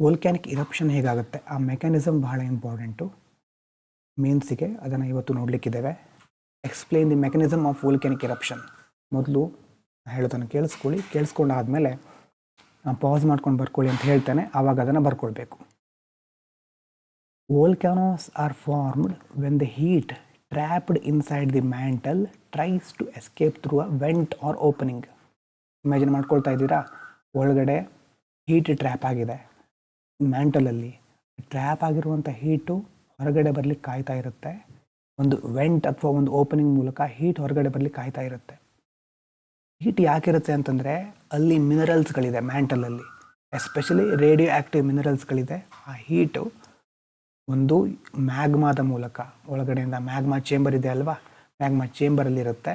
Volcanic ಇರಪ್ಷನ್ ಹೇಗಾಗುತ್ತೆ ಆ mechanism ಬಹಳ ಇಂಪಾರ್ಟೆಂಟು ಮೇನ್ಸಿಗೆ. ಅದನ್ನು ಇವತ್ತು ನೋಡಲಿಕ್ಕಿದ್ದೇವೆ. Explain the mechanism of volcanic eruption. ಮೊದಲು ಹೇಳೋದನ್ನು ಕೇಳಿಸ್ಕೊಂಡಾದಮೇಲೆ ಪಾಸ್ ಮಾಡ್ಕೊಂಡು ಬರ್ಕೊಳ್ಳಿ ಅಂತ ಹೇಳ್ತೇನೆ, ಆವಾಗ ಅದನ್ನು ಬರ್ಕೊಳ್ಬೇಕು. Volcanoes are formed when the heat trapped inside the mantle tries to escape through a vent or opening. Imagine ಮಾಡ್ಕೊಳ್ತಾ ಇದ್ದೀರಾ, ಒಳಗಡೆ ಹೀಟ್ ಟ್ರ್ಯಾಪ್ ಆಗಿದೆ ಮ್ಯಾಂಟಲಲ್ಲಿ. ಟ್ರ್ಯಾಪ್ ಆಗಿರುವಂಥ ಹೀಟು ಹೊರಗಡೆ ಬರಲಿಕ್ಕೆ ಕಾಯ್ತಾ ಇರುತ್ತೆ. ಒಂದು ವೆಂಟ್ ಅಥವಾ ಒಂದು ಓಪನಿಂಗ್ ಮೂಲಕ ಹೀಟ್ ಹೊರಗಡೆ ಬರಲಿಕ್ಕೆ ಕಾಯ್ತಾ ಇರುತ್ತೆ. ಹೀಟ್ ಯಾಕಿರುತ್ತೆ ಅಂತಂದರೆ ಅಲ್ಲಿ ಮಿನರಲ್ಸ್ಗಳಿದೆ ಮ್ಯಾಂಟಲಲ್ಲಿ, ಎಸ್ಪೆಷಲಿ ರೇಡಿಯೋ ಆ್ಯಕ್ಟಿವ್ ಮಿನರಲ್ಸ್ಗಳಿದೆ. ಆ ಹೀಟು ಒಂದು ಮ್ಯಾಗ್ಮಾದ ಮೂಲಕ ಒಳಗಡೆಯಿಂದ ಮ್ಯಾಗ್ಮಾ ಚೇಂಬರ್ ಇದೆ ಅಲ್ವಾ, ಮ್ಯಾಗ್ಮಾ ಚೇಂಬರಲ್ಲಿರುತ್ತೆ,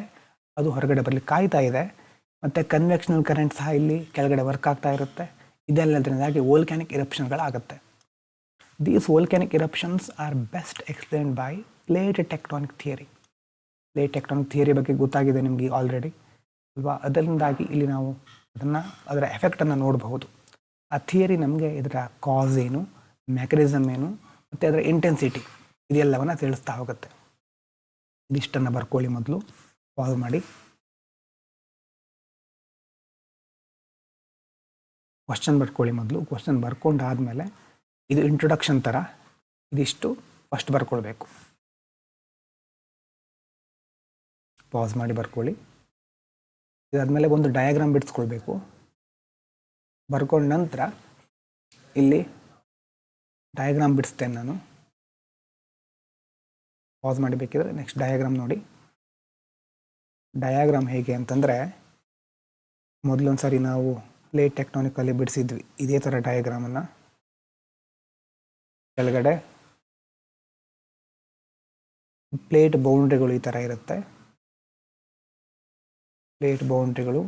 ಅದು ಹೊರಗಡೆ ಬರಲಿಕ್ಕೆ ಕಾಯ್ತಾ ಇದೆ. ಮತ್ತು ಕನ್ವೆಕ್ಷನಲ್ ಕರೆಂಟ್ ಸಹ ಇಲ್ಲಿ ಕೆಳಗಡೆ ವರ್ಕ್ ಆಗ್ತಾ ಇರುತ್ತೆ. ಇದೆಲ್ಲದರಿಂದಾಗಿ ವೋಲ್ಕ್ಯಾನಿಕ್ ಇರಪ್ಷನ್ಗಳಾಗುತ್ತೆ. These volcanic eruptions are best explained by plate tectonic theory. Plate tectonic theory ಬಗ್ಗೆ ಗೊತ್ತಾಗಿದೆ ನಿಮಗೆ ಆಲ್ರೆಡಿ ಅಲ್ವಾ. ಅದರಿಂದಾಗಿ ಇಲ್ಲಿ ನಾವು ಅದರ ಎಫೆಕ್ಟನ್ನು ನೋಡಬಹುದು. ಆ ಥಿಯರಿ ನಮಗೆ ಇದರ ಕಾಸ್ ಏನು, ಮೆಕ್ಯಾನಿಸಮ್ ಏನು ಮತ್ತು ಅದರ ಇಂಟೆನ್ಸಿಟಿ ಇದೆಲ್ಲವನ್ನು ತಿಳಿಸ್ತಾ ಹೋಗುತ್ತೆ. ಇದಿಷ್ಟನ್ನು ಬರ್ಕೊಳ್ಳಿ. ಮೊದಲು ಪಾಸ್ ಮಾಡಿ ಕ್ವಶನ್ ಬರ್ಕೊಳ್ಳಿ. ಮೊದಲು ಕ್ವಶನ್ ಬರ್ಕೊಂಡಾದಮೇಲೆ ಇದು ಇಂಟ್ರೊಡಕ್ಷನ್ ಥರ ಇದಿಷ್ಟು ಫಸ್ಟ್ ಬರ್ಕೊಳ್ಬೇಕು. ಪಾಸ್ ಮಾಡಿ ಬರ್ಕೊಳ್ಳಿ. ಇದಾದಮೇಲೆ ಒಂದು ಡಯಾಗ್ರಾಮ್ ಬಿಡಿಸ್ಕೊಳ್ಬೇಕು. ಬರ್ಕೊಂಡ ನಂತರ ಇಲ್ಲಿ ಡಯಾಗ್ರಾಮ್ ಬಿಡಿಸ್ತೇನೆ ನಾನು. ಪಾಸ್ ಮಾಡಿ ಬೇಕಿದ್ರೆ ನೆಕ್ಸ್ಟ್ ಡಯಾಗ್ರಾಮ್ ನೋಡಿ. ಡಯಾಗ್ರಾಮ್ ಹೇಗೆ ಅಂತಂದರೆ, ಮೊದಲೊಂದು ಸಾರಿ ನಾವು ಪ್ಲೇಟ್ ಟೆಕ್ಟಾನಿಕಲ್ಲಿ ಬಿಡಿಸಿದ್ವಿ ಇದೇ ಥರ ಡಯಾಗ್ರಾಮನ್ನು. ಕೆಳಗಡೆ ಪ್ಲೇಟ್ ಬೌಂಡ್ರಿಗಳು ಈ ಥರ ಇರುತ್ತೆ. ಪ್ಲೇಟ್ ಬೌಂಡ್ರಿಗಳು,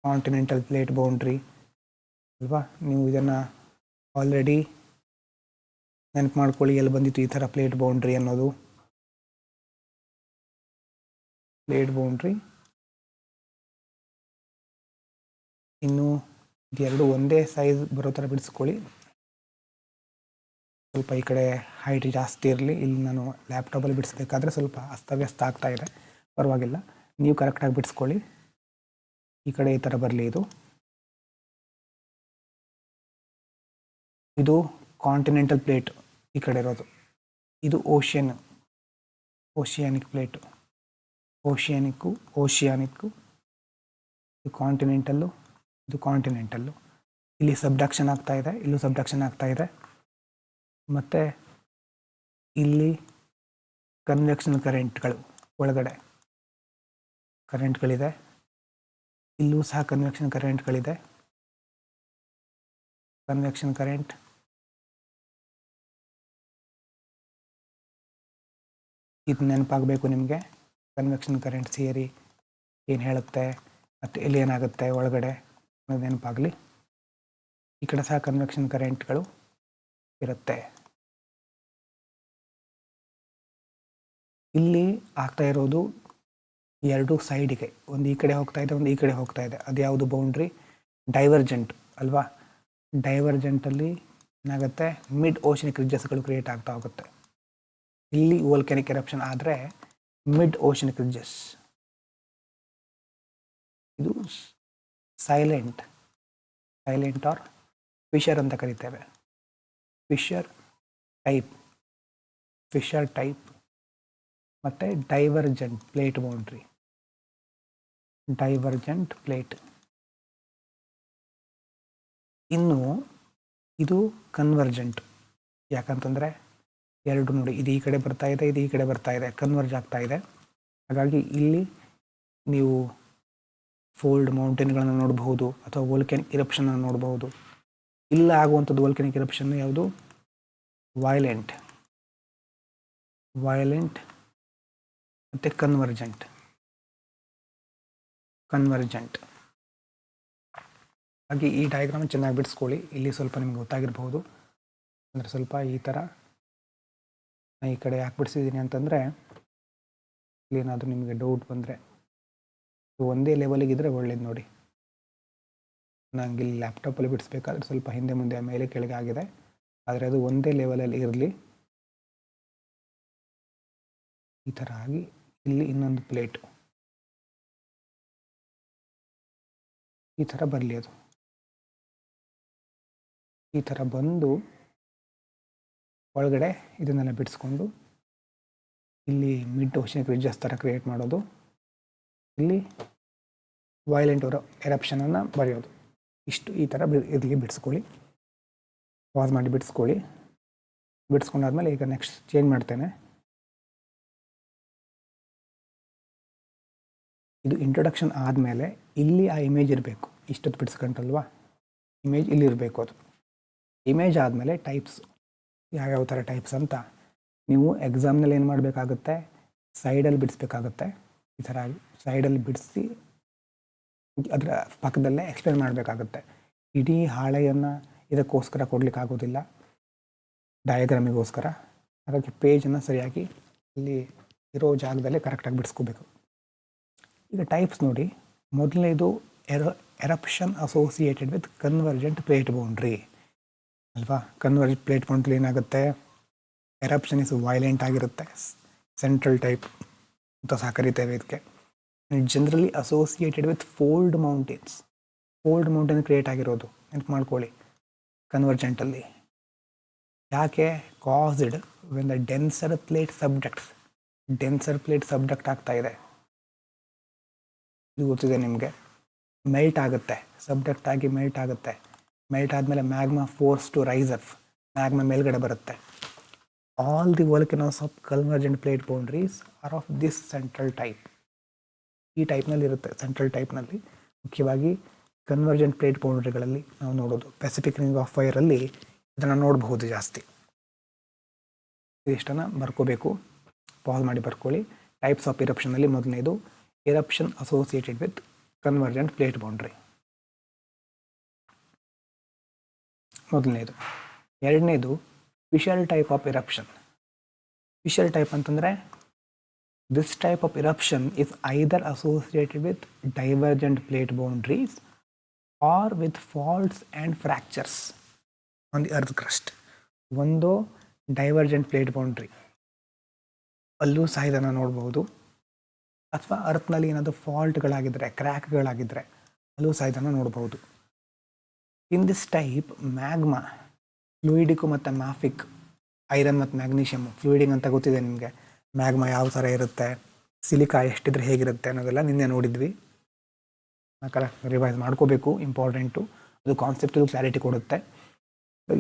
ಕಾಂಟಿನೆಂಟಲ್ ಪ್ಲೇಟ್ ಬೌಂಡ್ರಿ ಅಲ್ವಾ. ನೀವು ಇದನ್ನು ಆಲ್ರೆಡಿ ನೆನಪು ಮಾಡ್ಕೊಳ್ಳಿ, ಎಲ್ಲಿ ಬಂದಿತ್ತು ಈ ಥರ ಪ್ಲೇಟ್ ಬೌಂಡ್ರಿ ಅನ್ನೋದು. ಪ್ಲೇಟ್ ಬೌಂಡ್ರಿ ಇನ್ನು ಇದೆರಡು ಒಂದೇ ಸೈಜ್ ಬರೋ ಥರ ಬಿಡಿಸ್ಕೊಳ್ಳಿ. ಸ್ವಲ್ಪ ಈ ಕಡೆ ಹೈಟ್ ಜಾಸ್ತಿ ಇರಲಿ. ಇಲ್ಲಿ ನಾನು ಲ್ಯಾಪ್ಟಾಪಲ್ಲಿ ಬಿಡಿಸ್ಬೇಕಾದ್ರೆ ಸ್ವಲ್ಪ ಅಸ್ತವ್ಯಸ್ತ ಆಗ್ತಾ ಇದೆ, ಪರವಾಗಿಲ್ಲ, ನೀವು ಕರೆಕ್ಟಾಗಿ ಬಿಡಿಸ್ಕೊಳ್ಳಿ. ಈ ಕಡೆ ಈ ಥರ ಬರಲಿ. ಇದು ಕಾಂಟಿನೆಂಟಲ್ ಪ್ಲೇಟ್ ಈ ಕಡೆ ಇರೋದು. ಇದು ಓಷಿಯಾನಿಕ್ ಪ್ಲೇಟು. ಓಷಿಯಾನಿಕ್ಕು ಇದು ಕಾಂಟಿನೆಂಟಲ್ಲು, ಇದು ಕಾಂಟಿನೆಂಟಲ್ಲು. ಇಲ್ಲಿ ಸಬ್ಡಕ್ಷನ್ ಆಗ್ತಾ ಇದೆ, ಇಲ್ಲೂ ಸಬ್ಡಕ್ಷನ್ ಆಗ್ತಾ ಇದೆ. ಮತ್ತು ಇಲ್ಲಿ ಕನ್ವೆಕ್ಷನಲ್ ಕರೆಂಟ್ಗಳು, ಒಳಗಡೆ ಕರೆಂಟ್ಗಳಿದೆ. ಇಲ್ಲೂ ಸಹ ಕನ್ವೆಕ್ಷನ್ ಕರೆಂಟ್ಗಳಿದೆ. ಕನ್ವೆಕ್ಷನ್ ಕರೆಂಟ್, ಇದು ನೆನಪಾಗಬೇಕು ನಿಮಗೆ. ಕನ್ವೆಕ್ಷನ್ ಕರೆಂಟ್ ಥಿಯರಿ ಏನು ಹೇಳುತ್ತೆ ಮತ್ತು ಇಲ್ಲಿ ಏನಾಗುತ್ತೆ ಒಳಗಡೆ ಅನ್ನೋದು ನೆನಪಾಗಲಿ. ಈ ಕಡೆ ಸಹ ಕನ್ವೆಕ್ಷನ್ ಕರೆಂಟ್ಗಳು ಇರುತ್ತೆ. ಇಲ್ಲಿ ಆಗ್ತಾ ಇರೋದು ಎರಡು ಸೈಡಿಗೆ, ಒಂದು ಈ ಕಡೆ ಹೋಗ್ತಾ ಇದೆ, ಒಂದು ಈ ಕಡೆ ಹೋಗ್ತಾ ಇದೆ. ಅದು ಯಾವುದು ಬೌಂಡ್ರಿ? ಡೈವರ್ಜೆಂಟ್ ಅಲ್ವಾ. ಡೈವರ್ಜೆಂಟಲ್ಲಿ ಏನಾಗುತ್ತೆ, ಮಿಡ್ ಓಷನಿಕ್ ರಿಡ್ಜಸ್ಗಳು ಕ್ರಿಯೇಟ್ ಆಗ್ತಾ ಹೋಗುತ್ತೆ. ಇಲ್ಲಿ ವೋಲ್ಕ್ಯಾನಿಕ್ ಎರಪ್ಷನ್ ಆದರೆ ಮಿಡ್ ಓಷನಿಕ್ ರಿಡ್ಜಸ್. ಇದು ಸೈಲೆಂಟ್ ಆರ್ ಫಿಶರ್ ಅಂತ ಕರಿತೇವೆ. ಫಿಶರ್ ಟೈಪ್ ಮತ್ತು divergent plate boundary. Divergent plate. ಇನ್ನು ಇದು ಕನ್ವರ್ಜೆಂಟ್. ಯಾಕಂತಂದರೆ ಎರಡು ನೋಡಿ, ಇದು ಈ ಕಡೆ ಬರ್ತಾ ಇದೆ, ಇದು ಈ ಕಡೆ ಬರ್ತಾ ಇದೆ, ಕನ್ವರ್ಜ್ ಆಗ್ತಾ ಇದೆ. ಹಾಗಾಗಿ ಇಲ್ಲಿ ನೀವು ಫೋಲ್ಡ್ ಮೌಂಟೇನ್ಗಳನ್ನು ನೋಡಬಹುದು ಅಥವಾ ವೋಲ್ಕ್ಯಾನಿಕ್ ಇರಪ್ಷನನ್ನು ನೋಡಬಹುದು. ಇಲ್ಲ ಆಗುವಂಥದ್ದು ವೋಲ್ಕ್ಯಾನಿಕ್ ಇರಪ್ಷನ್ ಯಾವುದು? ವೈಲೆಂಟ್ ಮತ್ತು ಕನ್ವರ್ಜೆಂಟ್. ಹಾಗೆ ಈ ಡಯಾಗ್ರಾಮ್ ಚೆನ್ನಾಗಿ ಬಿಡಿಸ್ಕೊಳ್ಳಿ. ಇಲ್ಲಿ ಸ್ವಲ್ಪ ನಿಮ್ಗೆ ಗೊತ್ತಾಗಿರ್ಬೋದು. ಅಂದರೆ ಸ್ವಲ್ಪ ಈ ಥರ ಈ ಕಡೆ ಯಾಕೆ ಬಿಡಿಸಿದ್ದೀನಿ ಅಂತಂದರೆ, ಇಲ್ಲಿ ಏನಾದರೂ ನಿಮಗೆ ಡೌಟ್ ಬಂದರೆ ಒಂದೇ ಲೆವೆಲಿಗಿದ್ರೆ ಒಳ್ಳೇದು ನೋಡಿ. ನಂಗೆ ಇಲ್ಲಿ ಲ್ಯಾಪ್ಟಾಪಲ್ಲಿ ಬಿಡಿಸ್ಬೇಕಾದ್ರೆ ಸ್ವಲ್ಪ ಹಿಂದೆ ಮುಂದೆ ಮೇಲೆ ಕೆಳಗೆ ಆಗಿದೆ, ಆದರೆ ಅದು ಒಂದೇ ಲೆವೆಲಲ್ಲಿ ಇರಲಿ. ಈ ಥರ ಆಗಿ ಇಲ್ಲಿ ಇನ್ನೊಂದು ಪ್ಲೇಟು ಈ ಥರ ಬರಲಿ. ಅದು ಈ ಥರ ಬಂದು ಒಳಗಡೆ ಇದನ್ನೆಲ್ಲ ಬಿಡಿಸ್ಕೊಂಡು ಇಲ್ಲಿ ಮಿಡ್ ಓಷನಿಕ್ ರಿಡ್ಜಸ್ ಥರ ಕ್ರಿಯೇಟ್ ಮಾಡೋದು, ಇಲ್ಲಿ ವೈಲೆಂಟ್ ಎರಪ್ಷನನ್ನು ಬರೆಯೋದು. ಇಷ್ಟು ಈ ಥರ ಇರಲಿ, ಬಿಡಿಸ್ಕೊಳ್ಳಿ. ಪಾಸ್ ಮಾಡಿ ಬಿಡಿಸ್ಕೊಳ್ಳಿ. ಬಿಡಿಸ್ಕೊಂಡಾದ್ಮೇಲೆ ಈಗ ನೆಕ್ಸ್ಟ್ ಚೇಂಜ್ ಮಾಡ್ತೇನೆ. ಇದು ಇಂಟ್ರೊಡಕ್ಷನ್ ಆದಮೇಲೆ ಇಲ್ಲಿ ಆ ಇಮೇಜ್ ಇರಬೇಕು. ಇಷ್ಟೊತ್ತು ಬಿಡಿಸ್ಕೊಂಡ್ರಲ್ವಾ, ಇಮೇಜ್ ಇಲ್ಲಿರಬೇಕು. ಅದು ಇಮೇಜ್ ಆದಮೇಲೆ ಟೈಪ್ಸ್, ಯಾವ್ಯಾವ ಥರ ಟೈಪ್ಸ್ ಅಂತ ನೀವು ಎಕ್ಸಾಮ್ನಲ್ಲಿ ಏನು ಮಾಡಬೇಕಾಗುತ್ತೆ, ಸೈಡಲ್ಲಿ ಬಿಡಿಸ್ಬೇಕಾಗುತ್ತೆ. ಈ ಥರ ಸೈಡಲ್ಲಿ ಬಿಡಿಸಿ ಅದರ ಪಕ್ಕದಲ್ಲೇ ಎಕ್ಸ್ಪ್ಲೇನ್ ಮಾಡಬೇಕಾಗುತ್ತೆ. ಇಡೀ ಹಾಳೆಯನ್ನು ಇದಕ್ಕೋಸ್ಕರ ಕೊಡಲಿಕ್ಕಾಗೋದಿಲ್ಲ, ಡಯಾಗ್ರಾಮಿಗೋಸ್ಕರ. ಹಾಗಾಗಿ ಪೇಜನ್ನು ಸರಿಯಾಗಿ ಇಲ್ಲಿ ಇರೋ ಜಾಗದಲ್ಲೇ ಕರೆಕ್ಟಾಗಿ ಬಿಡಿಸ್ಕೋಬೇಕು. ಈಗ ಟೈಪ್ಸ್ ನೋಡಿ, ಮೊದಲನೇದು eruption associated with convergent plate boundary ಅಲ್ವಾ. ಕನ್ವರ್ಜೆಂಟ್ ಪ್ಲೇಟ್ ಬೌಂಡ್ರಿ ಏನಾಗುತ್ತೆ, ಎರಪ್ಷನ್ ಇಸ್ ವೈಲೆಂಟ್ ಆಗಿರುತ್ತೆ, ಸೆಂಟ್ರಲ್ ಟೈಪ್ ಅಂತ ಸಹ ಕರಿತೇವೆ ಇದಕ್ಕೆ. Generally associated with fold mountains. Fold mountain create ಆಗಿರೋದು ನೆನಪು ಮಾಡ್ಕೊಳ್ಳಿ ಕನ್ವರ್ಜೆಂಟಲ್ಲಿ. ಯಾಕೆ, caused when the denser plate subduct ಆಗ್ತಾ ಇದೆ, ಇದು ಗೊತ್ತಿದೆ ನಿಮಗೆ. ಮೆಲ್ಟ್ ಆಗುತ್ತೆ, ಸಬ್ಡಕ್ಟ್ ಆಗಿ ಮೆಲ್ಟ್ ಆಗುತ್ತೆ. ಮೆಲ್ಟ್ ಆದಮೇಲೆ magma forced to rise up, magma ಮೇಲ್ಗಡೆ ಬರುತ್ತೆ. All the volcanoes of convergent plate boundaries are of this central type. ಈ ಟೈಪ್ನಲ್ಲಿ ಇರುತ್ತೆ, ಸೆಂಟ್ರಲ್ ಟೈಪ್ನಲ್ಲಿ. ಮುಖ್ಯವಾಗಿ ಕನ್ವರ್ಜೆಂಟ್ ಪ್ಲೇಟ್ ಬೌಂಡ್ರಿಗಳಲ್ಲಿ ನಾವು ನೋಡೋದು, ಪೆಸಿಫಿಕ್ ರಿಂಗ್ ಆಫ್ ಫೈರಲ್ಲಿ ಇದನ್ನು ನೋಡಬಹುದು ಜಾಸ್ತಿ. ಇದಿಷ್ಟನ್ನು ಬರ್ಕೋಬೇಕು, ಪಾಸ್ ಮಾಡಿ ಬರ್ಕೊಳ್ಳಿ. ಟೈಪ್ಸ್ ಆಫ್ ಇರಪ್ಷನಲ್ಲಿ ಮೊದಲನೇದು eruption associated with convergent plate boundary, ಮೊದಲನೇದು. ಎರಡನೇದು Fisher type of eruption. Fisher type ಅಂತಂದರೆ, this type of eruption is either associated with divergent plate boundaries or with faults and fractures on the earth crust. ಒಂದು divergent plate boundary, ಅಲ್ಲೂ ಸಹ ಇದನ್ನು ನೋಡ್ಬೋದು. ಅಥವಾ ಅರ್ತ್ನಲ್ಲಿ ಏನಾದರೂ ಫಾಲ್ಟ್ಗಳಾಗಿದ್ದರೆ, ಕ್ರ್ಯಾಕ್ಗಳಾಗಿದ್ದರೆ ಅಲ್ಲೂ ಸಹ ಇದನ್ನು ನೋಡ್ಬೋದು. ಇನ್ ದಿಸ್ ಟೈಪ್ ಮ್ಯಾಗ್ಮಾ ಫ್ಲೂಯಿಡಿಕ್ಕು ಮತ್ತು ಮ್ಯಾಫಿಕ್, ಐರನ್ ಮತ್ತು ಮ್ಯಾಗ್ನೀಷಿಯಮ್. ಫ್ಲೂಯಿಡಿಂಗ್ ಅಂತ ಗೊತ್ತಿದೆ ನಿಮಗೆ, ಮ್ಯಾಗ್ಮಾ ಯಾವ ಥರ ಇರುತ್ತೆ, ಸಿಲಿಕಾ ಎಷ್ಟಿದ್ರೆ ಹೇಗಿರುತ್ತೆ ಅನ್ನೋದೆಲ್ಲ ನಿನ್ನೆ ನೋಡಿದ್ವಿ. ರಿವೈಸ್ ಮಾಡ್ಕೋಬೇಕು, ಇಂಪಾರ್ಟೆಂಟು. ಅದು ಕಾನ್ಸೆಪ್ಟಲ್ಲಿ ಕ್ಲಾರಿಟಿ ಕೊಡುತ್ತೆ.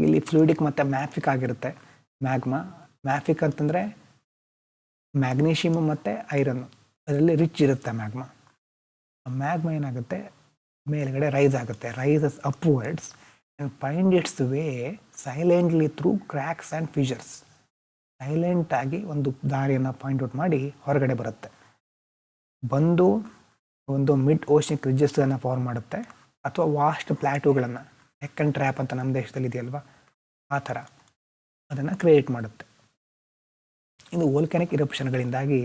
ಇಲ್ಲಿ ಫ್ಲೂಯಿಡಿಕ್ ಮತ್ತು ಮ್ಯಾಫಿಕ್ ಆಗಿರುತ್ತೆ ಮ್ಯಾಗ್ಮಾ. ಮ್ಯಾಫಿಕ್ ಅಂತಂದರೆ ಮ್ಯಾಗ್ನೀಷಿಯಮ್ ಮತ್ತು ಐರನ್ನು, ಅದರಲ್ಲಿ ರಿಚ್ ಇರುತ್ತೆ ಮ್ಯಾಗ್ಮಾ. ಮ್ಯಾಗ್ಮಾ ಏನಾಗುತ್ತೆ, ಮೇಲ್ಗಡೆ ರೈಸ್ ಆಗುತ್ತೆ, rises upwards and find its way silently through cracks and fissures. ಸೈಲೆಂಟಾಗಿ ಒಂದು ದಾರಿಯನ್ನು ಪಾಯಿಂಟ್ ಔಟ್ ಮಾಡಿ ಹೊರಗಡೆ ಬರುತ್ತೆ. ಬಂದು ಒಂದು ಮಿಡ್ ಓಷನಿಕ್ ರಿಡ್ಜಸ್ಗಳನ್ನು ಫಾರ್ಮ್ ಮಾಡುತ್ತೆ, ಅಥವಾ ವಾಸ್ಟ್ ಪ್ಲ್ಯಾಟೂಗಳನ್ನು, ನೆಕ್ ಆ್ಯಂಡ್ ಟ್ರ್ಯಾಪ್ ಅಂತ ನಮ್ಮ ದೇಶದಲ್ಲಿ ಇದೆಯಲ್ವ, ಆ ಥರ ಅದನ್ನು ಕ್ರಿಯೇಟ್ ಮಾಡುತ್ತೆ. ಇದು ವೋಲ್ಕ್ಯಾನಿಕ್ ಇರಪ್ಷನ್ಗಳಿಂದಾಗಿ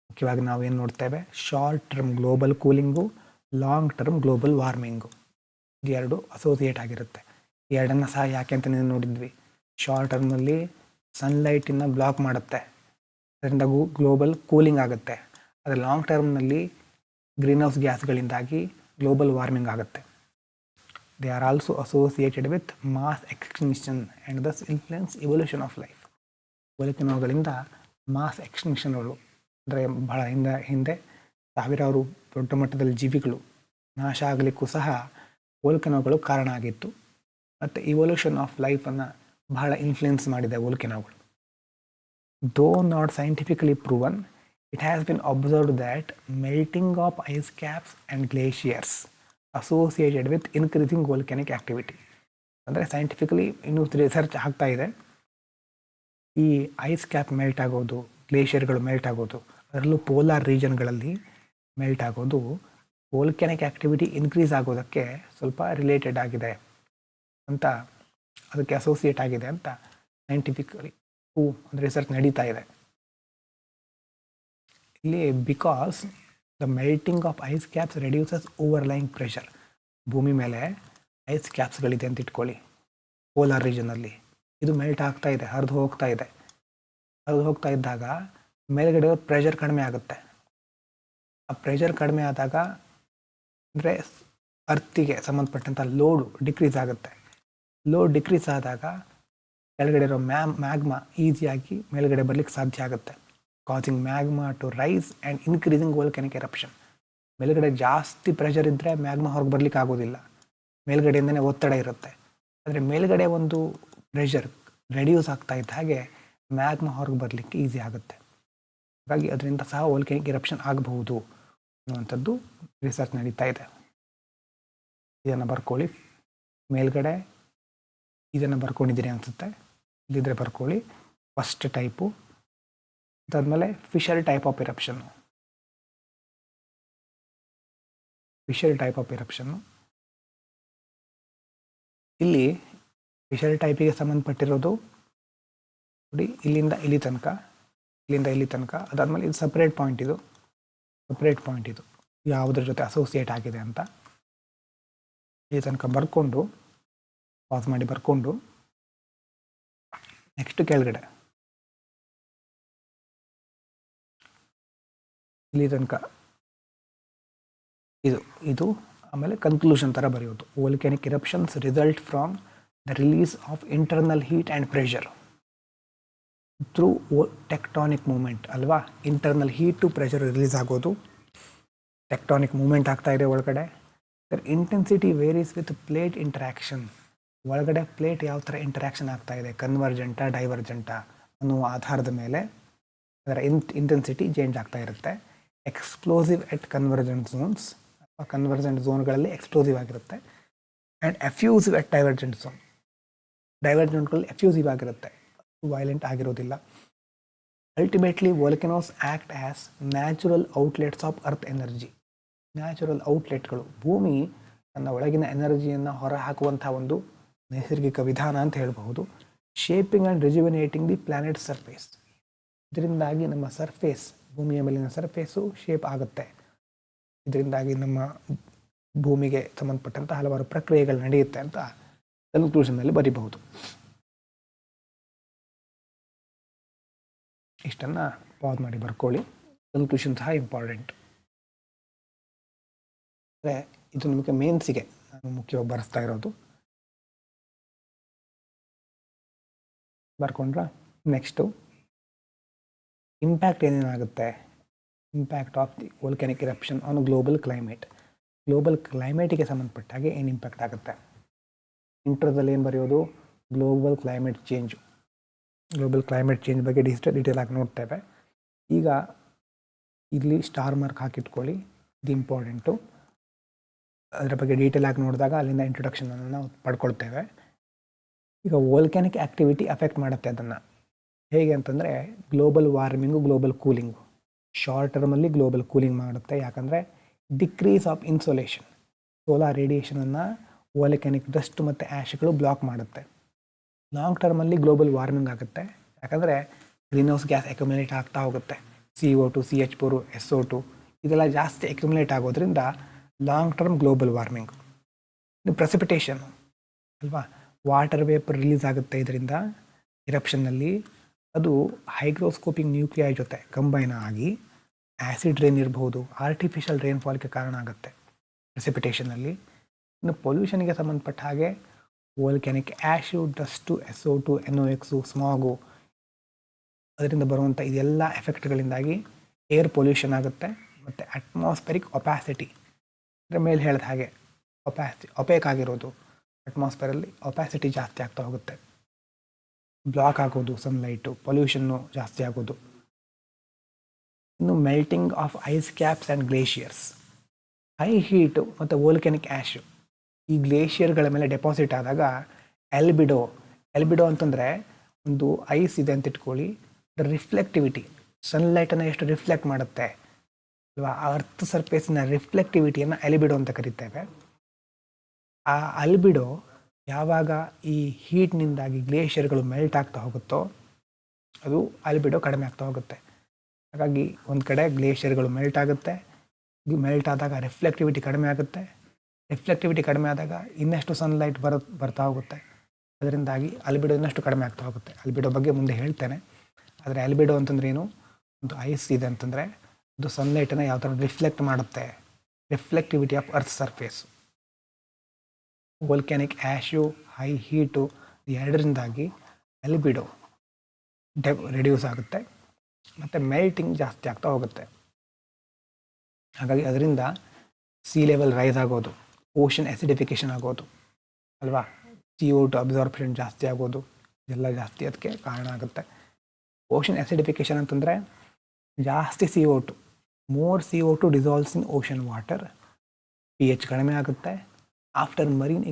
ಮುಖ್ಯವಾಗಿ ನಾವು ಏನು ನೋಡ್ತೇವೆ, short term global cooling, long term global warming, ಇದೆರಡು ಅಸೋಸಿಯೇಟ್ ಆಗಿರುತ್ತೆ. ಎರಡನ್ನು ಸಹ ಯಾಕೆ ಅಂತ ನೀವು ನೋಡಿದ್ವಿ. ಶಾರ್ಟ್ ಟರ್ಮ್ನಲ್ಲಿ ಸನ್ಲೈಟನ್ನು ಬ್ಲಾಕ್ ಮಾಡುತ್ತೆ, ಅದರಿಂದ ಗ್ಲೋಬಲ್ ಕೂಲಿಂಗ್ ಆಗುತ್ತೆ. ಆದರೆ ಲಾಂಗ್ ಟರ್ಮ್ನಲ್ಲಿ ಗ್ರೀನ್ ಹೌಸ್ ಗ್ಯಾಸ್ಗಳಿಂದಾಗಿ ಗ್ಲೋಬಲ್ ವಾರ್ಮಿಂಗ್ ಆಗುತ್ತೆ. They are also associated with mass extinction and thus influence evolution of life. ವೋಲ್ಕನೋಗಳಿಂದ ಮಾಸ್ ಎಕ್ಸ್ಟಿಂಕ್ಷನ್ಗಳು, ಅಂದರೆ ಬಹಳ ಹಿಂದೆ ಸಾವಿರಾರು ದೊಡ್ಡ ಮಟ್ಟದಲ್ಲಿ ಜೀವಿಗಳು ನಾಶ ಆಗಲಿಕ್ಕೂ ಸಹ ವೋಲ್ಕನೋಗಳು ಕಾರಣ ಆಗಿತ್ತು. ಮತ್ತು ಇವಲ್ಯೂಷನ್ ಆಫ್ ಲೈಫನ್ನು ಬಹಳ ಇನ್ಫ್ಲುಯೆನ್ಸ್ ಮಾಡಿದೆ ವೋಲ್ಕನೋಗಳು. ದೋ not scientifically proven, it has been observed that melting of ice caps and glaciers associated with increasing volcanic activity. ಅಂದರೆ ಸೈಂಟಿಫಿಕಲಿ ಇನ್ನೂ ರಿಸರ್ಚ್ ಆಗ್ತಾ ಇದೆ. ಈ ಐಸ್ ಕ್ಯಾಪ್ ಮೆಲ್ಟ್ ಆಗೋದು, ಗ್ಲೇಷಿಯರ್ಗಳು ಮೆಲ್ಟ್ ಆಗೋದು, ಅದರಲ್ಲೂ ಪೋಲಾರ್ ರೀಜನ್ಗಳಲ್ಲಿ ಮೆಲ್ಟ್ ಆಗೋದು ವೋಲ್ಕ್ಯಾನಿಕ್ ಆ್ಯಕ್ಟಿವಿಟಿ ಇನ್ಕ್ರೀಸ್ ಆಗೋದಕ್ಕೆ ಸ್ವಲ್ಪ ರಿಲೇಟೆಡ್ ಆಗಿದೆ ಅಂತ, ಅದಕ್ಕೆ ಅಸೋಸಿಯೇಟ್ ಆಗಿದೆ ಅಂತ ಸೈಂಟಿಫಿಕಲಿ ರಿಸರ್ಚ್ ನಡೀತಾ ಇದೆ. ಇಲ್ಲಿ because the melting of ice caps reduces overlying pressure. ಭೂಮಿ ಮೇಲೆ ಐಸ್ ಕ್ಯಾಪ್ಸ್ಗಳಿದೆ ಅಂತ ಇಟ್ಕೊಳ್ಳಿ ಪೋಲಾರ್ ರೀಜನಲ್ಲಿ. ಇದು ಮೆಲ್ಟ್ ಆಗ್ತಾ ಇದೆ, ಹರಿದು ಹೋಗ್ತಾ ಇದೆ. ಹರಿದು ಹೋಗ್ತಾ ಇದ್ದಾಗ ಮೇಲ್ಗಡೆ ಪ್ರೆಷರ್ ಕಡಿಮೆ ಆಗುತ್ತೆ. ಆ ಪ್ರೆಷರ್ ಕಡಿಮೆ ಆದಾಗ ಅಂದರೆ ಅರ್ತಿಗೆ ಸಂಬಂಧಪಟ್ಟಂಥ ಲೋಡು ಡಿಕ್ರೀಸ್ ಆಗುತ್ತೆ. ಲೋಡ್ ಡಿಕ್ರೀಸ್ ಆದಾಗ ಕೆಳಗಡೆ ಇರೋ ಮ್ಯಾಗ್ಮಾ ಈಸಿಯಾಗಿ ಮೇಲ್ಗಡೆ ಬರಲಿಕ್ಕೆ ಸಾಧ್ಯ ಆಗುತ್ತೆ. Causing magma to rise and increasing volcanic eruption. ಮೇಲ್ಗಡೆ ಜಾಸ್ತಿ ಪ್ರೆಷರ್ ಇದ್ದರೆ ಮ್ಯಾಗ್ಮಾ ಹೊರಗೆ ಬರಲಿಕ್ಕೆ ಆಗೋದಿಲ್ಲ, ಮೇಲ್ಗಡೆಯಿಂದನೇ ಒತ್ತಡ ಇರುತ್ತೆ. ಆದರೆ ಮೇಲ್ಗಡೆ ಒಂದು ಪ್ರೆಷರ್ ರೆಡ್ಯೂಸ್ ಆಗ್ತಾ ಇದ್ದ ಹಾಗೆ ಮ್ಯಾಗ್ಮಾ ಹೊರಗೆ ಬರಲಿಕ್ಕೆ ಈಸಿ ಆಗುತ್ತೆ. ಹಾಗಾಗಿ ಅದರಿಂದ ಸಹ ವೋಲ್ಕ್ಯಾನಿಕ್ ಎರಪ್ಷನ್ ಆಗಬಹುದು ಅನ್ನುವಂಥದ್ದು ರಿಸರ್ಚ್ ನಡೀತಾ ಇದೆ. ಇದನ್ನು ಬರ್ಕೊಳ್ಳಿ. ಮೇಲ್ಗಡೆ ಇದನ್ನು ಬರ್ಕೊಂಡಿದ್ದೀರಿ ಅನಿಸುತ್ತೆ, ಇಲ್ಲಿದ್ರೆ ಬರ್ಕೊಳ್ಳಿ. First type. ಅದಾದಮೇಲೆ ಫಿಶರ್ ಟೈಪ್ ಆಫ್ ಎರಪ್ಷನ್ನು. ಫಿಶರ್ ಟೈಪ್ ಆಫ್ ಎರಪ್ಷನ್ನು ಇಲ್ಲಿ ಫಿಶರ್ ಟೈಪಿಗೆ ಸಂಬಂಧಪಟ್ಟಿರೋದು ನೋಡಿ, ಇಲ್ಲಿಂದ ಇಲ್ಲಿ ತನಕ, ಇಲ್ಲಿಂದ ಇಲ್ಲಿ ತನಕ. ಅದಾದಮೇಲೆ ಇದು ಸಪ್ರೇಟ್ ಪಾಯಿಂಟ್, ಇದು ಸಪ್ರೇಟ್ ಪಾಯಿಂಟ್, ಇದು ಯಾವುದ್ರ ಜೊತೆ ಅಸೋಸಿಯೇಟ್ ಆಗಿದೆ ಅಂತ ಇಲ್ಲಿ ತನಕ ಬರ್ಕೊಂಡು ಪಾಸ್ ಮಾಡಿ ಬರ್ಕೊಂಡು ನೆಕ್ಸ್ಟ್ ಕೆಳಗಡೆ ಇಲ್ಲಿ ತನಕ ಇದು ಆಮೇಲೆ ಕನ್ಕ್ಲೂಷನ್ ಥರ ಬರೆಯೋದು. Volcanic eruptions result from the release of internal heat and pressure through tectonic movement ಅಲ್ವಾ. ಇಂಟರ್ನಲ್ ಹೀಟು ಪ್ರೆಷರ್ ರಿಲೀಸ್ ಆಗೋದು, ಟೆಕ್ಟಾನಿಕ್ ಮೂಮೆಂಟ್ ಆಗ್ತಾ ಇದೆ ಒಳಗಡೆ. Their intensity varies with plate interaction. ಒಳಗಡೆ ಪ್ಲೇಟ್ ಯಾವ ಥರ ಇಂಟರಾಕ್ಷನ್ ಆಗ್ತಾ ಇದೆ, ಕನ್ವರ್ಜೆಂಟಾ ಡೈವರ್ಜೆಂಟಾ ಅನ್ನುವ ಆಧಾರದ ಮೇಲೆ ಅದರ ಇಂಟೆನ್ಸಿಟಿ ಚೇಂಜ್ ಆಗ್ತಾ ಇರುತ್ತೆ. Explosive at convergent zones, convergent ಝೋನ್ಗಳಲ್ಲಿ ಎಕ್ಸ್ಪ್ಲೋಸಿವ್ ಆಗಿರುತ್ತೆ. And effusive at divergent zone, ಡೈವರ್ಜೆಂಟ್ಗಳಲ್ಲಿ ಎಫ್ಯೂಸಿವ್ ಆಗಿರುತ್ತೆ, ವೈಲೆಂಟ್ ಆಗಿರೋದಿಲ್ಲ. Ultimately volcanoes act as natural outlets of earth energy. Natural ಔಟ್ಲೆಟ್ಗಳು, ಭೂಮಿ ತನ್ನ ಒಳಗಿನ ಎನರ್ಜಿಯನ್ನು ಹೊರಹಾಕುವಂಥ ಒಂದು ನೈಸರ್ಗಿಕ ವಿಧಾನ ಅಂತ ಹೇಳಬಹುದು. Shaping and rejuvenating the planet surface. ಇದರಿಂದಾಗಿ ನಮ್ಮ ಸರ್ಫೇಸ್, ಭೂಮಿಯ ಮೇಲಿನ ಸರ್ಫೇಸು ಶೇಪ್ ಆಗುತ್ತೆ. ಇದರಿಂದಾಗಿ ನಮ್ಮ ಭೂಮಿಗೆ ಸಂಬಂಧಪಟ್ಟಂಥ ಹಲವಾರು ಪ್ರಕ್ರಿಯೆಗಳು ನಡೆಯುತ್ತೆ ಅಂತ ಕನ್ಕ್ಲೂಷನ್ನಲ್ಲಿ ಬರೀಬಹುದು. ಇಷ್ಟನ್ನು ಪಾಸ್ ಮಾಡಿ ಬರ್ಕೊಳ್ಳಿ. ಕನ್ಕ್ಲೂಷನ್ ಸಹ ಇಂಪಾರ್ಟೆಂಟ್. ಅಂದರೆ ಇದು ನಿಮಗೆ ಮೇನ್ಸಿಗೆ ನಾನು ಮುಖ್ಯವಾಗಿ ಬರೆಸ್ತಾ ಇರೋದು. ಬರ್ಕೊಂಡ್ರ ನೆಕ್ಸ್ಟು ಇಂಪ್ಯಾಕ್ಟ್ ಏನೇನಾಗುತ್ತೆ. Impact of the volcanic eruption on global climate. Global ಕ್ಲೈಮೇಟಿಗೆ ಸಂಬಂಧಪಟ್ಟ ಹಾಗೆ ಏನು ಇಂಪ್ಯಾಕ್ಟ್ ಆಗುತ್ತೆ. ಇಂಟ್ರೋದಲ್ಲಿ ಏನು ಬರೆಯೋದು, global climate change. Global climate change ಬಗ್ಗೆ ಡೀಟೇಲ್ ಆಗಿ ನೋಡ್ತೇವೆ. ಈಗ ಇಲ್ಲಿ ಸ್ಟಾರ್ ಮಾರ್ಕ್ ಹಾಕಿಟ್ಕೊಳ್ಳಿ, ಇದು ಇಂಪಾರ್ಟೆಂಟು. ಅದರ ಬಗ್ಗೆ ಡೀಟೇಲ್ ಆಗಿ ನೋಡಿದಾಗ ಅಲ್ಲಿಂದ ಇಂಟ್ರೊಡಕ್ಷನನ್ನು ನಾವು ಪಡ್ಕೊಳ್ತೇವೆ. ಈಗ ವೋಲ್ಕ್ಯಾನಿಕ್ ಆ್ಯಕ್ಟಿವಿಟಿ ಅಫೆಕ್ಟ್ ಮಾಡುತ್ತೆ ಅದನ್ನು. ಹೇಗೆ ಅಂತಂದರೆ global warming, global cooling. Short ಟರ್ಮಲ್ಲಿ ಗ್ಲೋಬಲ್ ಕೂಲಿಂಗ್ ಮಾಡುತ್ತೆ, ಯಾಕಂದರೆ ಡಿಕ್ರೀಸ್ ಆಫ್ ಇನ್ಸೋಲೇಷನ್, ಸೋಲಾರ್ ರೇಡಿಯೇಷನನ್ನು ವೋಲ್ಕ್ಯಾನಿಕ್ ಡಸ್ಟ್ ಮತ್ತು ಆ್ಯಶ್ಗಳು ಬ್ಲಾಕ್ ಮಾಡುತ್ತೆ. ಲಾಂಗ್ ಟರ್ಮಲ್ಲಿ ಗ್ಲೋಬಲ್ ವಾರ್ಮಿಂಗ್ ಆಗುತ್ತೆ, ಯಾಕಂದರೆ ಗ್ರೀನ್ ಹೌಸ್ ಗ್ಯಾಸ್ ಅಕ್ಯುಮುಲೇಟ್ ಆಗ್ತಾ ಹೋಗುತ್ತೆ. CO2, CH4, SO2 ಇದೆಲ್ಲ ಜಾಸ್ತಿ ಅಕ್ಯುಮುಲೇಟ್ ಆಗೋದ್ರಿಂದ ಲಾಂಗ್ ಟರ್ಮ್ ಗ್ಲೋಬಲ್ ವಾರ್ಮಿಂಗ್. ಇದು ಪ್ರೆಸಿಪಿಟೇಷನ್ ಅಲ್ವಾ, ವಾಟರ್ ವೇಪರ್ ರಿಲೀಸ್ ಆಗುತ್ತೆ ಇದರಿಂದ ಎರಪ್ಷನ್ನಲ್ಲಿ. ಅದು ಹೈಗ್ರೋಸ್ಕೋಪಿಕ್ ನ್ಯೂಕ್ಲಿಯೈ ಜೊತೆ ಕಂಬೈನ್ ಆಗಿ ಆ್ಯಸಿಡ್ ರೈನ್ ಇರ್ಬೋದು, ಆರ್ಟಿಫಿಷಿಯಲ್ ರೈನ್ಫಾಲ್ಗೆ ಕಾರಣ ಆಗುತ್ತೆ ಪ್ರೆಸಿಪಿಟೇಷನಲ್ಲಿ. ಇನ್ನು ಪೊಲ್ಯೂಷನ್ಗೆ ಸಂಬಂಧಪಟ್ಟ ಹಾಗೆ ವೋಲ್ಕ್ಯಾನಿಕ್ ಆ್ಯಶು, ಡಸ್ಟು, SO2, NOx, ಸ್ಮಾಗು, ಅದರಿಂದ ಬರುವಂಥ ಇದೆಲ್ಲ ಎಫೆಕ್ಟ್ಗಳಿಂದಾಗಿ ಏರ್ ಪೊಲ್ಯೂಷನ್ ಆಗುತ್ತೆ. ಮತ್ತು ಅಟ್ಮಾಸ್ಫೆರಿಕ್ ಒಪ್ಯಾಸಿಟಿ, ಅದರ ಮೇಲೆ ಹೇಳಿದ ಹಾಗೆ ಒಪೇಕ್ ಆಗಿರೋದು, ಅಟ್ಮಾಸ್ಫಿಯರಲ್ಲಿ ಒಪ್ಯಾಸಿಟಿ ಜಾಸ್ತಿ ಆಗ್ತಾ ಹೋಗುತ್ತೆ. ಬ್ಲಾಕ್ ಆಗೋದು ಸನ್ಲೈಟು, ಪೊಲ್ಯೂಷನ್ನು ಜಾಸ್ತಿ ಆಗೋದು. ಇನ್ನು melting of ice caps and glaciers. High heat ಮತ್ತು ವೋಲ್ಕ್ಯಾನಿಕ್ ಆ್ಯಶು ಈ ಗ್ಲೇಷಿಯರ್ಗಳ ಮೇಲೆ ಡೆಪಾಸಿಟ್ ಆದಾಗ ಎಲ್ಬಿಡೋ ಅಂತಂದರೆ ಒಂದು ಐಸ್ ಇದೆ ಅಂತ ಇಟ್ಕೊಳ್ಳಿ, ರಿಫ್ಲೆಕ್ಟಿವಿಟಿ, ಸನ್ಲೈಟನ್ನು ಎಷ್ಟು ರಿಫ್ಲೆಕ್ಟ್ ಮಾಡುತ್ತೆ ಅಲ್ವಾ, ಅರ್ತ್ ಸರ್ಫೇಸಿನ ರಿಫ್ಲೆಕ್ಟಿವಿಟಿಯನ್ನು ಎಲ್ಬಿಡೋ ಅಂತ ಕರಿತೇವೆ. ಆ ಅಲ್ಬಿಡೋ ಯಾವಾಗ ಈ ಹೀಟ್ನಿಂದಾಗಿ ಗ್ಲೇಷಿಯರ್ಗಳು ಮೆಲ್ಟ್ ಆಗ್ತಾ ಹೋಗುತ್ತೋ ಅದು ಅಲ್ಬಿಡೋ ಕಡಿಮೆ ಆಗ್ತಾ ಹೋಗುತ್ತೆ. ಹಾಗಾಗಿ ಒಂದು ಕಡೆ ಗ್ಲೇಷಿಯರ್ಗಳು ಮೆಲ್ಟ್ ಆಗುತ್ತೆ, ಮೆಲ್ಟ್ ಆದಾಗ ರಿಫ್ಲೆಕ್ಟಿವಿಟಿ ಕಡಿಮೆ ಆಗುತ್ತೆ, ರಿಫ್ಲೆಕ್ಟಿವಿಟಿ ಕಡಿಮೆ ಆದಾಗ ಇನ್ನಷ್ಟು ಸನ್ಲೈಟ್ ಬರ್ತಾ ಹೋಗುತ್ತೆ, ಅದರಿಂದಾಗಿ ಅಲ್ಬಿಡೋ ಇನ್ನಷ್ಟು ಕಡಿಮೆ ಆಗ್ತಾ ಹೋಗುತ್ತೆ. ಅಲ್ಬಿಡೋ ಬಗ್ಗೆ ಮುಂದೆ ಹೇಳ್ತೇನೆ. ಆದರೆ ಅಲ್ಬಿಡೋ ಅಂತಂದ್ರೆ ಏನು, ಒಂದು ಐಸ್ ಇದೆ ಅಂತಂದರೆ ಅದು ಸನ್ಲೈಟನ್ನು ಯಾವ ಥರ ರಿಫ್ಲೆಕ್ಟ್ ಮಾಡುತ್ತೆ, reflectivity of earth surface. Volcanic ash, high heat ಎರಡರಿಂದಾಗಿ ಅಲ್ಬಿಡೋ ರೆಡ್ಯೂಸ್ ಆಗುತ್ತೆ ಮತ್ತು ಮೆಲ್ಟಿಂಗ್ ಜಾಸ್ತಿ ಆಗ್ತಾ ಹೋಗುತ್ತೆ. ಹಾಗಾಗಿ ಅದರಿಂದ ಸಿ ಲೆವೆಲ್ ರೈಸ್ ಆಗೋದು, ಓಷನ್ ಆ್ಯಸಿಡಿಫಿಕೇಷನ್ ಆಗೋದು ಅಲ್ವಾ, CO2 ಅಬ್ಸಾರ್ಪ್ಷನ್ ಜಾಸ್ತಿ ಆಗೋದು ಎಲ್ಲ ಜಾಸ್ತಿ ಅದಕ್ಕೆ ಕಾರಣ ಆಗುತ್ತೆ. ಓಷನ್ ಆ್ಯಸಿಡಿಫಿಕೇಷನ್ ಅಂತಂದರೆ ಜಾಸ್ತಿ CO2, more CO2 dissolves in ocean water, pH ಕಡಿಮೆ ಆಗುತ್ತೆ. Affect marine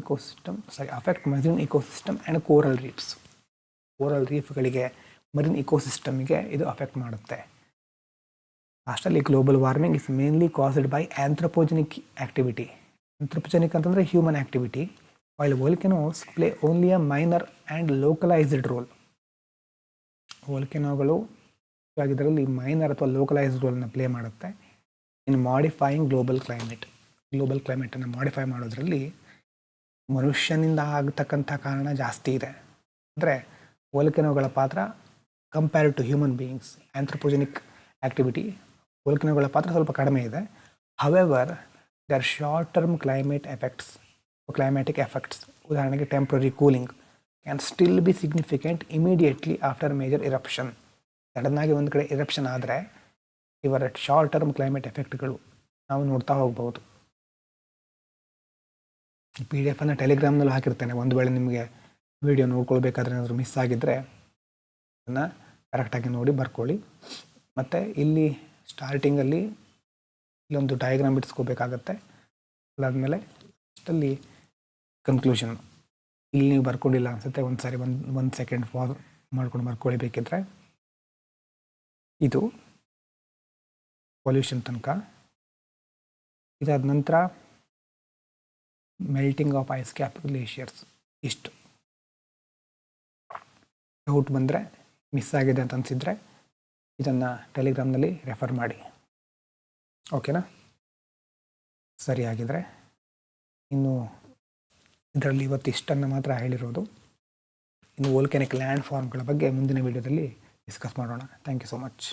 ecosystem and coral reefs. Coral ರೀಫ್ಗಳಿಗೆ, ಮರೀನ್ ಇಕೋಸಿಸ್ಟಮ್ಗೆ ಇದು ಅಫೆಕ್ಟ್ ಮಾಡುತ್ತೆ. ಲಾಸ್ಟಲ್ಲಿ global warming is mainly caused by anthropogenic activity. Anthropogenic ಅಂತಂದರೆ human activity, while volcanoes play only a minor and localised role. ವೋಲ್ಕೆನೋಗಳು ಇದರಲ್ಲಿ ಮೈನರ್ ಅಥವಾ ಲೋಕಲೈಸ್ಡ್ ರೋಲ್ನ ಪ್ಲೇ ಮಾಡುತ್ತೆ ಇನ್ ಮಾಡಿಫೈಯಿಂಗ್ ಗ್ಲೋಬಲ್ ಕ್ಲೈಮೇಟನ್ನು ಮಾಡಿಫೈ ಮಾಡೋದ್ರಲ್ಲಿ ಮನುಷ್ಯನಿಂದ ಆಗತಕ್ಕಂಥ ಕಾರಣ ಜಾಸ್ತಿ ಇದೆ. ಅಂದರೆ ವೋಲ್ಕೆನೋಗಳ ಪಾತ್ರ compared to human beings, anthropogenic activity ವೋಲ್ಕೆನೋಗಳ ಪಾತ್ರ ಸ್ವಲ್ಪ ಕಡಿಮೆ ಇದೆ. However their short term climatic effects, ಉದಾಹರಣೆಗೆ temporary cooling can still be significant immediately after major eruption. ಸಡನ್ನಾಗಿ ಒಂದು ಕಡೆ ಇರಪ್ಷನ್ ಆದರೆ ಇವರ ಶಾರ್ಟ್ ಟರ್ಮ್ ಕ್ಲೈಮೇಟ್ ಎಫೆಕ್ಟ್ಗಳು ನಾವು ನೋಡ್ತಾ ಹೋಗ್ಬೋದು. PDF ಟೆಲಿಗ್ರಾಮ್ನಲ್ಲೂ ಹಾಕಿರ್ತೇನೆ. ಒಂದು ವೇಳೆ ನಿಮಗೆ ವಿಡಿಯೋ ನೋಡ್ಕೊಳ್ಬೇಕಾದ್ರೆ ಏನಾದರೂ ಮಿಸ್ ಆಗಿದ್ದರೆ ಅದನ್ನು ಕರೆಕ್ಟಾಗಿ ನೋಡಿ ಬರ್ಕೊಳ್ಳಿ. ಮತ್ತು ಇಲ್ಲಿ ಸ್ಟಾರ್ಟಿಂಗಲ್ಲಿ ಇಲ್ಲೊಂದು ಡಯಾಗ್ರಾಮ್ ಬಿಡಿಸ್ಕೋಬೇಕಾಗತ್ತೆ. ಅದಾದಮೇಲೆ ಅಷ್ಟಲ್ಲಿ ಕನ್ಕ್ಲೂಷನ್ ಇಲ್ಲಿ ನೀವು ಬರ್ಕೊಂಡಿಲ್ಲ ಅನಿಸುತ್ತೆ, ಒಂದು ಸಾರಿ ಒಂದು ಸೆಕೆಂಡ್ ಪಾಸ್ ಮಾಡ್ಕೊಂಡು ಬರ್ಕೊಳ್ಳಿ. ಇದು ಪೊಲ್ಯೂಷನ್ ತನಕ. ಇದಾದ ನಂತರ melting of ice cap glaciers. ಇಷ್ಟು ಡೌಟ್ ಬಂದರೆ, ಮಿಸ್ ಆಗಿದೆ ಅಂತ ಅನಿಸಿದರೆ ಇದನ್ನು ಟೆಲಿಗ್ರಾಮ್ನಲ್ಲಿ ರೆಫರ್ ಮಾಡಿ. ಓಕೆನಾ? ಸರಿಯಾಗಿದ್ದರೆ ಇನ್ನು ಇದರಲ್ಲಿ ಇವತ್ತು ಇಷ್ಟನ್ನು ಮಾತ್ರ ಹೇಳಿರೋದು. ಇನ್ನು ವೋಲ್ಕ್ಯಾನಿಕ್ ಲ್ಯಾಂಡ್ ಫಾರ್ಮ್ಗಳ ಬಗ್ಗೆ ಮುಂದಿನ ವೀಡಿಯೋದಲ್ಲಿ ಡಿಸ್ಕಸ್ ಮಾಡೋಣ. Thank you so much.